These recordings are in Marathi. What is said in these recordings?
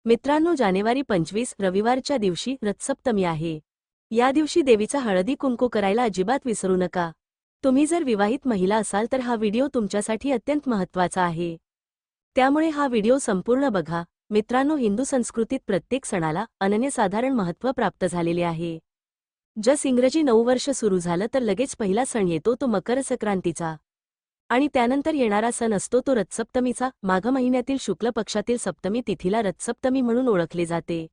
मित्रांनो, जानेवारी 25 रविवारच्या दिवशी रथसप्तमी आहे। या दिवशी देवीचा हळदी कुंकू करायला अजिबात विसरू नका। तुम्ही जर विवाहित महिला असाल तर हा व्हिडिओ तुमच्यासाठी अत्यंत महत्त्वाचा आहे, त्यामुळे हा व्हिडिओ संपूर्ण बघा। मित्रांनो, हिंदू संस्कृतीत प्रत्येक सणाला अनन्यसाधारण महत्त्व प्राप्त झालेले आहे। जस इंग्रजी नववर्ष सुरू झालं तर लगेच पहिला सण येतो तो मकर संक्रांतीचा, आणि त्यानंतर येणारा सण असतो तो रथसप्तमीचा। माघ महिन्यातील शुक्ल पक्षातील सप्तमी तिथीला रथसप्तमी म्हणून ओळखले जाते।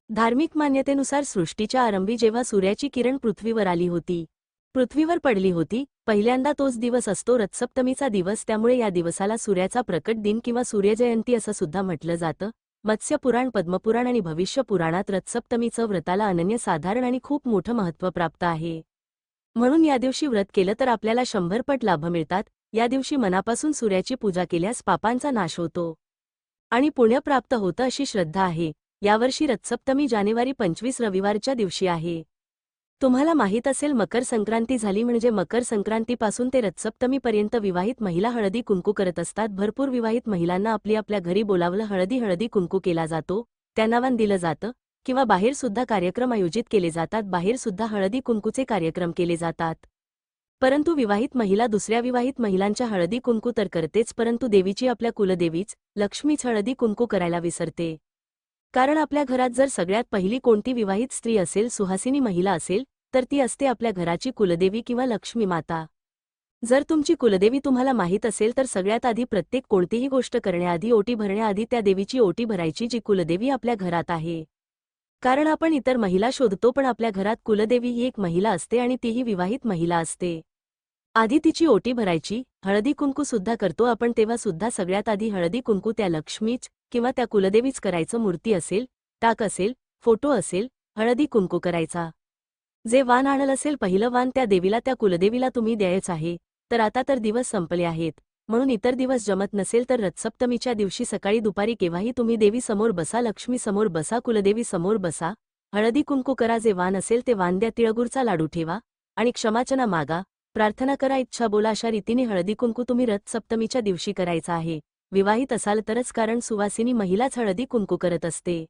धार्मिक मान्यतेनुसार सृष्टीच्या आरंभी जेव्हा सूर्याची किरण पृथ्वीवर आली होती, पृथ्वीवर पडली होती, पहिल्यांदा तोच दिवस असतो रथसप्तमीचा दिवस। त्यामुळे या दिवसाला सूर्याचा प्रकट दिन किंवा सूर्यजयंती असं सुद्धा म्हटलं जातं। मत्स्य पुराण, पद्मपुराण आणि भविष्य पुराणात रथसप्तमीचं व्रताला अनन्यसाधारण आणि खूप मोठं महत्त्व प्राप्त आहे। म्हणून या दिवशी व्रत केलं तर आपल्याला 100 पट लाभ मिळतात। या दिवशी मनापासून सूर्याची पूजा केल्यास पापांचा नाश होतो आणि पुण्य प्राप्त होतं अशी श्रद्धा आहे। यावर्षी रथसप्तमी जानेवारी 25 रविवारच्या दिवशी आहे। तुम्हाला माहीत असेल, मकर संक्रांती झाली म्हणजे मकर संक्रांतीपासून ते रथसप्तमीपर्यंत विवाहित महिला हळदी कुंकू करत असतात। भरपूर विवाहित महिलांना आपल्या घरी बोलावलं हळदी कुंकू केला जातो, त्यांना वाण दिलं जातं किंवा बाहेर सुद्धा कार्यक्रम आयोजित केले जातात। बाहेर सुद्धा हळदी कुंकूचे कार्यक्रम केले जातात। परंतु विवाहित महिला दुसऱ्या विवाहित महिलांच्या हळदी कुंकू तर करतेच, परंतु देवीची, आपल्या कुलदेवीच लक्ष्मीच हळदी कुंकू करायला विसरते। कारण आपल्या घरात जर सगळ्यात पहिली कोणती विवाहित स्त्री असेल, सुहासिनी महिला असेल, तर ती असते आपल्या घराची कुलदेवी किंवा लक्ष्मी माता। जर तुमची कुलदेवी तुम्हाला माहीत असेल तर सगळ्यात आधी प्रत्येक कोणतीही गोष्ट करण्याआधी, ओटी भरण्याआधी त्या देवीची ओटी भरायची जी कुलदेवी आपल्या घरात आहे। कारण आपण इतर महिला शोधतो, पण आपल्या घरात कुलदेवी ही एक महिला असते आणि तीही विवाहित महिला असते। आधी तिची ओटी भरायची। हळदी कुंकू सुद्धा करतो आपण, तेव्हा सुद्धा सगळ्यात आधी हळदी कुंकू त्या लक्ष्मीच किंवा त्या कुलदेवीच करायचं। मूर्ती असेल, टाक असेल, फोटो असेल, हळदी कुंकू करायचा। जे वाण आणल असेल पहिलं वाण त्या देवीला, त्या कुलदेवीला तुम्ही द्यायच आहे। तर आता तर दिवस संपले आहेत, म्हणून इतर दिवस जमत नसेल तर रथसप्तमीच्या दिवशी सकाळी दुपारी केव्हाही तुम्ही देवी समोर बसा, लक्ष्मी समोर बसा, कुलदेवी समोर बसा, हळदी कुंकू करा, जे वाण असेल ते वाण द्या, तिळगुळचा लाडू ठेवा आणि क्षमाचना मागा, प्रार्थना करा, इच्छा बोला। अशा रीतीने हळदी कुंकू तुम्ही रथसप्तमीच्या दिवशी करायचा आहे। विवाहित असाल तरच, कारण सुवासिनी महिलाच हळदी कुंकू करत असते।